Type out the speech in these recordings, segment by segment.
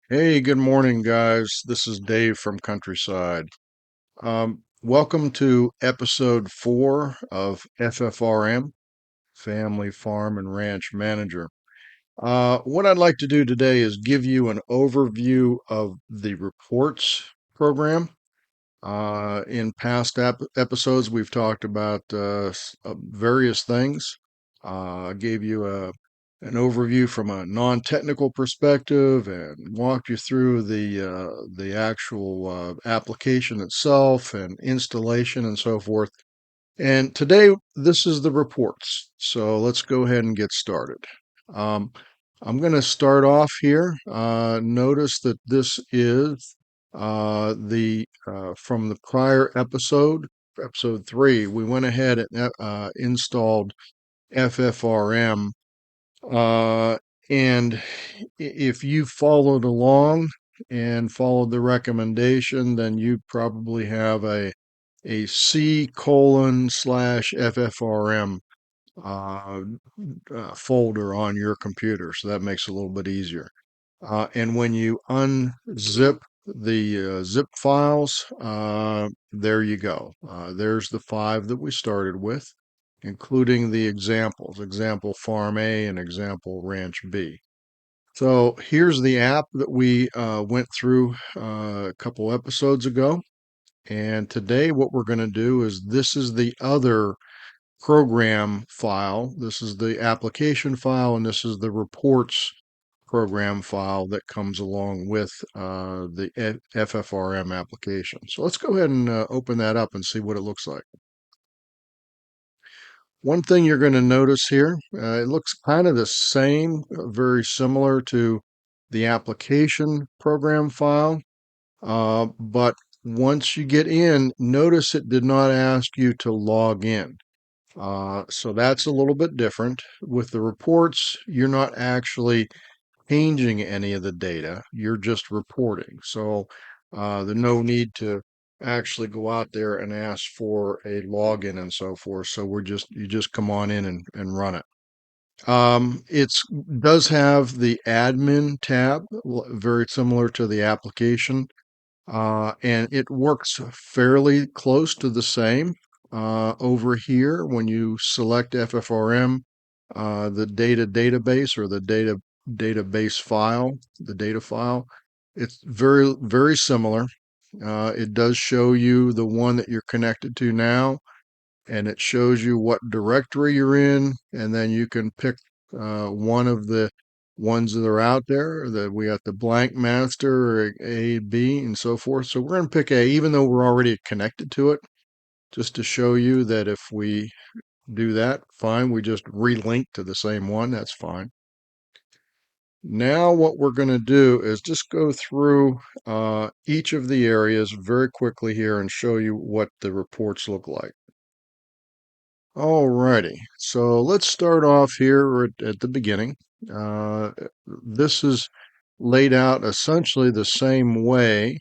Hey, good morning, guys. This is Dave from Countryside. Welcome to episode 4 of FFRM, Family Farm and Ranch Manager. What I'd like to do today is give you an overview of the reports program. In past episodes, we've talked about various things. I gave you an overview from a non-technical perspective and walked you through the actual application itself and installation and so forth. And today, this is the reports. So let's go ahead and get started. Um, I'm going to start off here. Notice that this is the from the prior episode, episode 3. We went ahead and installed FFRM. Uh, and if you followed along and followed the recommendation, then you probably have a C colon slash FFRM uh, folder on your computer. So that makes it a little bit easier. And when you unzip the zip files, there you go. There's the 5 that we started with, including the examples, example Farm A and example Ranch B. So here's the app that we went through a couple episodes ago. And today what we're going to do is this is the other program file. This is the application file, and this is the reports program file that comes along with the FFRM application. So let's go ahead and open that up and see what it looks like. One thing you're going to notice here, it looks kind of the same, very similar to the application program file, but once you get in, notice it did not ask you to log in. So that's a little bit different. With the reports, you're not actually changing any of the data, you're just reporting. So there's no need to actually go out there and ask for a login and so forth. So you just come on in and run it. It's does have the admin tab, very similar to the application, and it works fairly close to the same. Over here, when you select FFRM, the database or the database file, the data file, it's very similar. It does show you the one that you're connected to now, and it shows you what directory you're in, and then you can pick one of the ones that are out there. That we got the blank master, or A, B, and so forth. So we're going to pick A, even though we're already connected to it, just to show you that if we do that, fine. We just relink to the same one. That's fine. Now what we're going to do is just go through each of the areas very quickly here and show you what the reports look like. Alrighty, so let's start off here at the beginning. Uh, this is laid out essentially the same way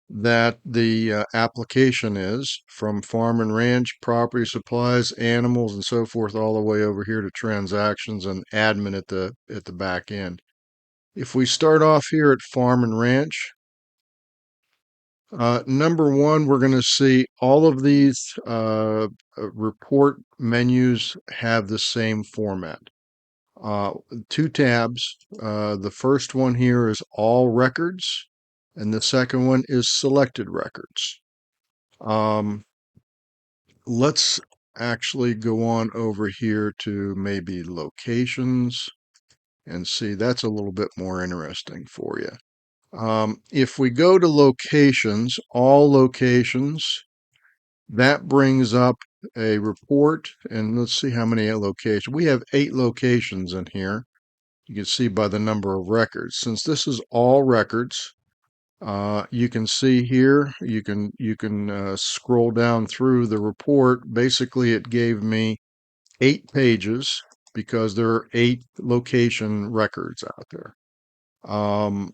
that the application is, from farm and ranch, property supplies, animals, and so forth, all the way over here to transactions and admin at the back end. If we start off here at farm and ranch, number one, we're going to see all of these report menus have the same format. Uh, 2 tabs. The first one here is all records, and the second one is selected records. Um, let's actually go on over here to maybe locations and see. That's a little bit more interesting for you. If we go to locations, all locations, that brings up a report, and let's see how many locations. We have 8 locations in here. You can see by the number of records. Since this is all records, you can see here, you can scroll down through the report. Basically, it gave me 8 pages because there are 8 location records out there. Um,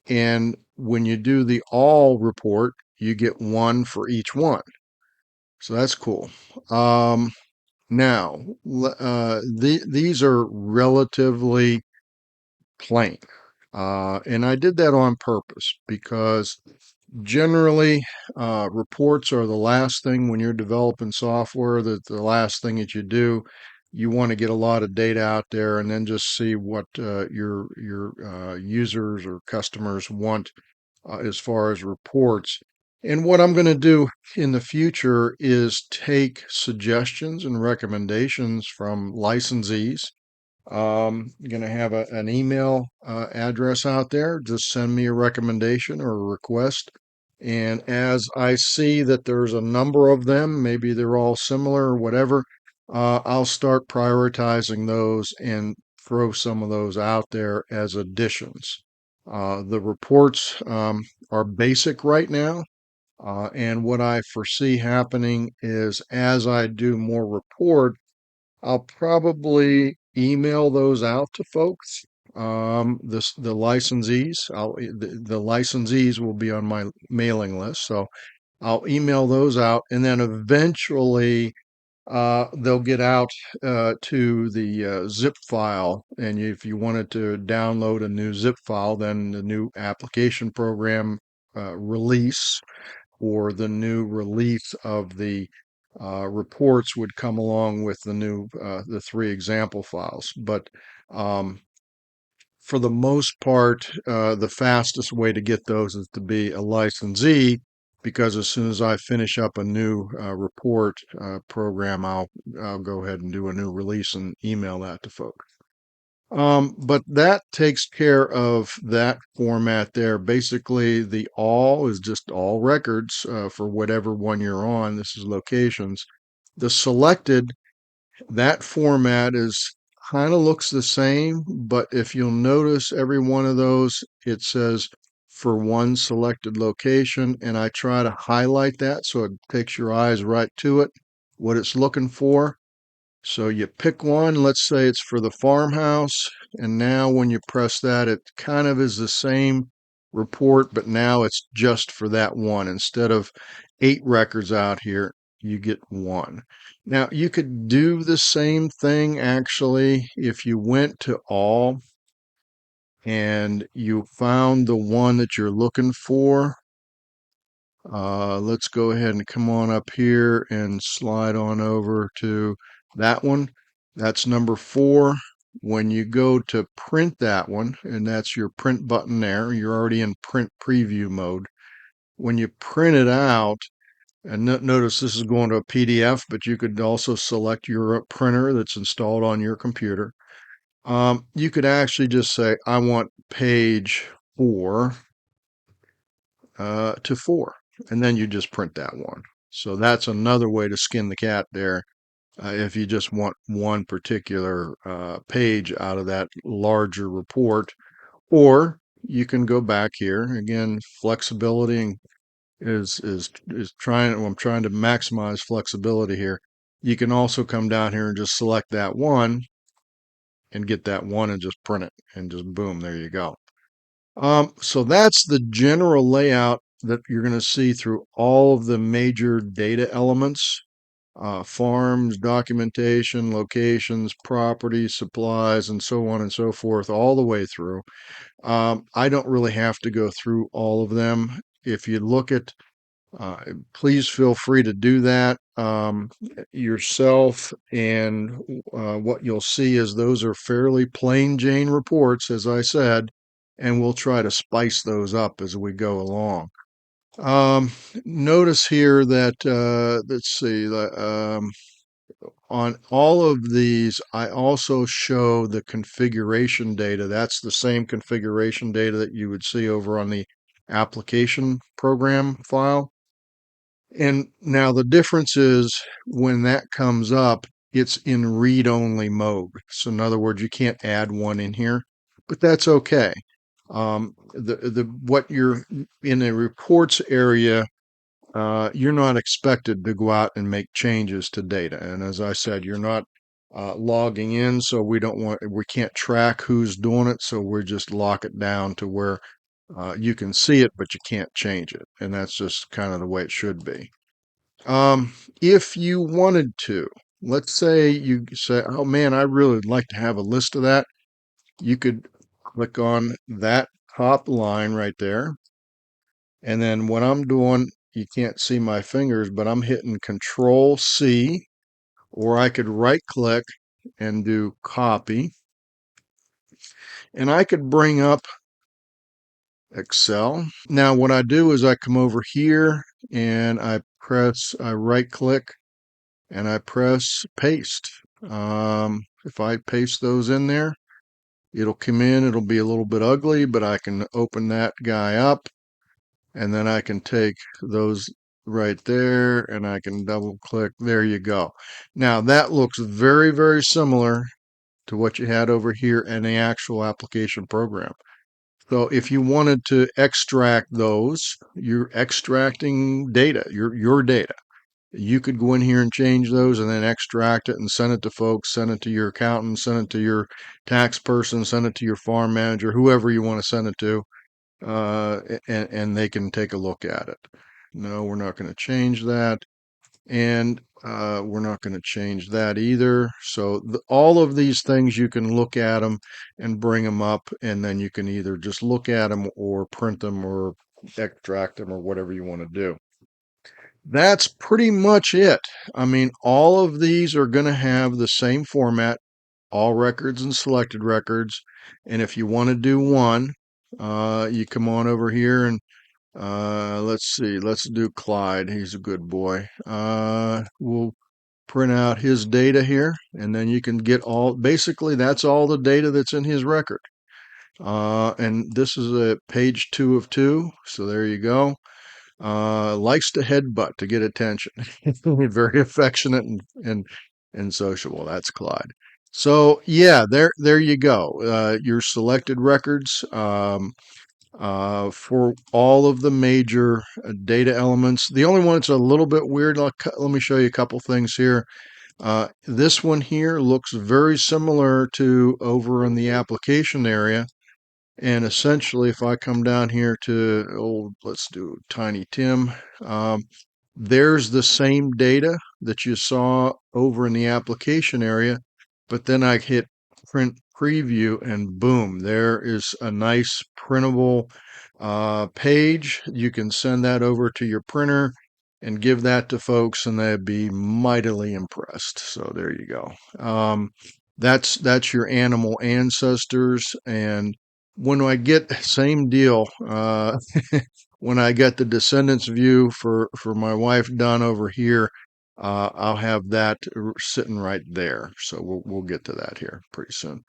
and when you do the all report, you get 1 for each one. So that's cool. Now, these are relatively plain. And I did that on purpose because generally, reports are the last thing when you're developing software, that the last thing that you do. You want to get a lot of data out there and then just see what your users or customers want as far as reports. And what I'm going to do in the future is take suggestions and recommendations from licensees. You're going to have an email address out there. Just send me a recommendation or a request. And as I see that there's a number of them, maybe they're all similar or whatever, I'll start prioritizing those and throw some of those out there as additions. The reports are basic right now. And what I foresee happening is as I do more report, I'll probably email those out to folks. The licensees, the licensees will be on my mailing list, so I'll email those out, and then eventually they'll get out to the zip file. And if you wanted to download a new zip file, then the new application program release or the new release of the reports would come along with the three example files. But um, for the most part, the fastest way to get those is to be a licensee, because as soon as I finish up a new report program, I'll go ahead and do a new release and email that to folks. But that takes care of that format there. Basically, the all is just all records for whatever one you're on. This is locations. The selected, that format is kind of looks the same, but if you'll notice every one of those, it says for one selected location, and I try to highlight that so it takes your eyes right to it, what it's looking for. So you pick one, let's say it's for the farmhouse, and now when you press that, it kind of is the same report, but now it's just for that one. Instead of 8 records out here, you get one. Now you could do the same thing actually if you went to all and you found the one that you're looking for. Let's go ahead and come on up here and slide on over to that one. That's number 4. When you go to print that one, and that's your print button there, you're already in print preview mode. When you print it out, and notice this is going to a PDF, but you could also select your printer that's installed on your computer. You could actually just say, I want page 4 to 4, and then you just print that one. So that's another way to skin the cat there. If you just want one particular page out of that larger report, or you can go back here again. Flexibility is trying. I'm trying to maximize flexibility here. You can also come down here and just select that one and get that one and just print it, and just boom, there you go. So that's the general layout that you're going to see through all of the major data elements: farms, documentation, locations, property, supplies, and so on and so forth, all the way through. I don't really have to go through all of them. If you look at, uh, please feel free to do that yourself. And what you'll see is those are fairly plain Jane reports, as I said, and we'll try to spice those up as we go along. Notice here that, let's see, on all of these, I also show the configuration data. That's the same configuration data that you would see over on the application program file. And now the difference is when that comes up, it's in read-only mode. So in other words, you can't add one in here, but that's okay. The what you're in a reports area, you're not expected to go out and make changes to data. And as I said, you're not logging in, so we can't track who's doing it. So we just lock it down to where you can see it, but you can't change it. And that's just kind of the way it should be. If you wanted to, let's say you say, oh man, I really would like to have a list of that. You could click on that top line right there. And then what I'm doing, you can't see my fingers, but I'm hitting Control C, or I could right click and do copy. And I could bring up Excel. Now what I do is I come over here and I right click and I press paste. If I paste those in there, it'll come in, it'll be a little bit ugly, but I can open that guy up and then I can take those right there and I can double click. There you go. Now that looks very, very similar to what you had over here in the actual application program. So if you wanted to extract those, you're extracting data, your data. You could go in here and change those and then extract it and send it to folks, send it to your accountant, send it to your tax person, send it to your farm manager, whoever you want to send it to, and they can take a look at it. No, we're not going to change that. And we're not going to change that either. So all of these things, you can look at them and bring them up, and then you can either just look at them or print them or extract them or whatever you want to do. That's pretty much it. I mean, all of these are going to have the same format, all records and selected records. And if you want to do one, you come on over here and let's see, let's do Clyde. He's a good boy. We'll print out his data here, and then you can get basically that's all the data that's in his record. And this is a page 2 of 2. So there you go. Likes to headbutt to get attention. Very affectionate and sociable. That's Clyde. So yeah, there you go. Your selected records for all of the major data elements. The only one that's a little bit weird. Let me show you a couple things here. This one here looks very similar to over in the application area. And essentially, if I come down here to, let's do Tiny Tim, there's the same data that you saw over in the application area, but then I hit print preview and boom, there is a nice printable page. You can send that over to your printer and give that to folks and they'd be mightily impressed. So there you go. That's your animal ancestors. And when I get same deal, when I get the descendants view for my wife done over here, I'll have that sitting right there. So we'll get to that here pretty soon.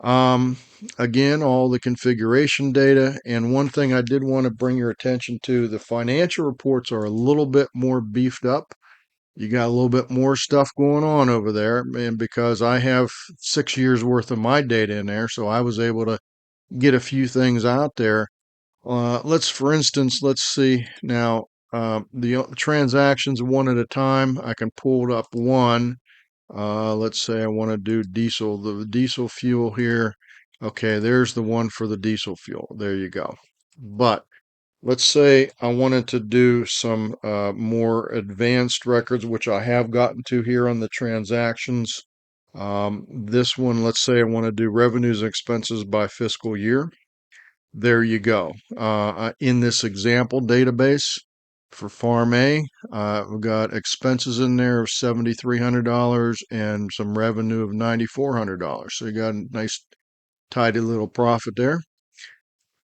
Um, Again, all the configuration data. And one thing I did want to bring your attention to, the financial reports are a little bit more beefed up. You got a little bit more stuff going on over there. And because I have 6 years worth of my data in there, so I was able to get a few things out there. For instance, let's see now, the transactions one at a time. I can pull up one. Let's say I want to do diesel, the diesel fuel here. Okay, there's the one for the diesel fuel. There you go. But let's say I wanted to do some more advanced records, which I have gotten to here on the transactions. This one, let's say I want to do revenues and expenses by fiscal year. There you go. In this example database for Farm A, we've got expenses in there of $7,300 and some revenue of $9,400. So you got a nice tidy little profit there.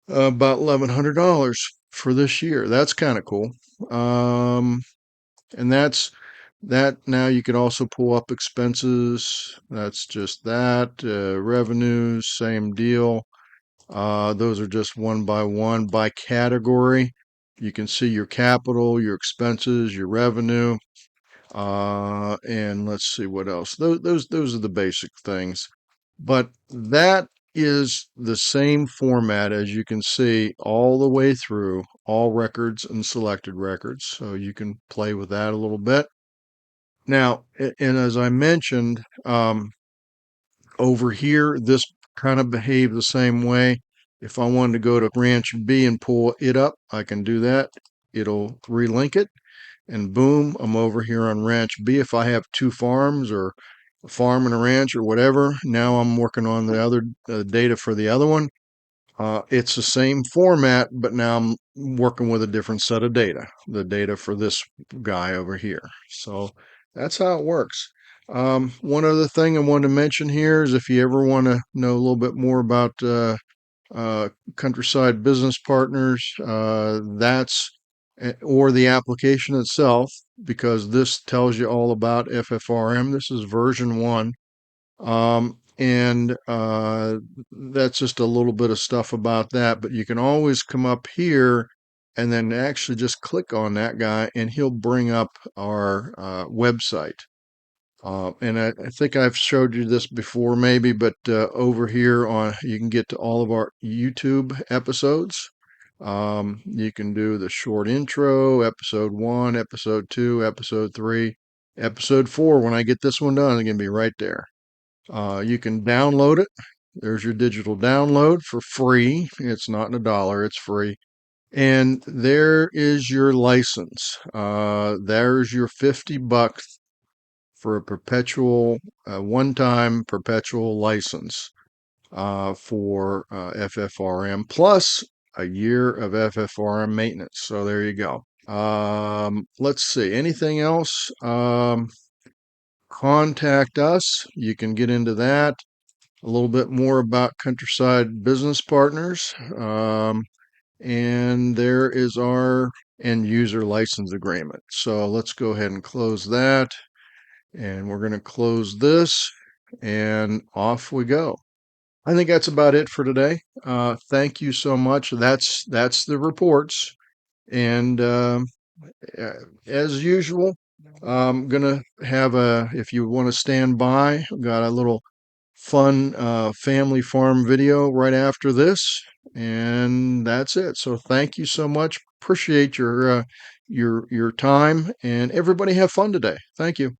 About $1,100 for this year. That's kind of cool. And that's that. Now you can also pull up expenses. That's just that. Revenues, same deal. Those are just one by one by category. You can see your capital, your expenses, your revenue, and let's see what else. Those are the basic things. But that is the same format as you can see all the way through, all records and selected records. So you can play with that a little bit. Now, and as I mentioned, over here, this kind of behaves the same way. If I wanted to go to Ranch B and pull it up, I can do that. It'll relink it, and boom, I'm over here on Ranch B. If I have two farms or a farm and a ranch or whatever, now I'm working on the other data for the other one. It's the same format, but now I'm working with a different set of data, the data for this guy over here. So that's how it works. One other thing I wanted to mention here is if you ever want to know a little bit more about uh, Countryside Business Partners, or the application itself, because this tells you all about FFRM. This is version 1. And that's just a little bit of stuff about that. But you can always come up here and then actually just click on that guy, and he'll bring up our website. And I think I've showed you this before, maybe, but over here on you can get to all of our YouTube episodes. You can do the short intro, episode 1, episode 2, episode 3, episode 4. When I get this one done, it's going to be right there. You can download it. There's your digital download for free. It's not a dollar, it's free. And there is your license. There's your $50 for a perpetual, one-time perpetual license for FFRM plus a year of FFRM maintenance. So there you go. Let's see. Anything else? Contact us. You can get into that. A little bit more about Countryside Business Partners. And there is our end user license agreement. So let's go ahead and close that. And we're going to close this, and off we go. I think that's about it for today. Thank you so much. That's the reports. And uh, as usual, I'm gonna have if you want to stand by, I've got a little fun family farm video right after this, and that's it. So thank you so much. Appreciate your time, and everybody have fun today. Thank you.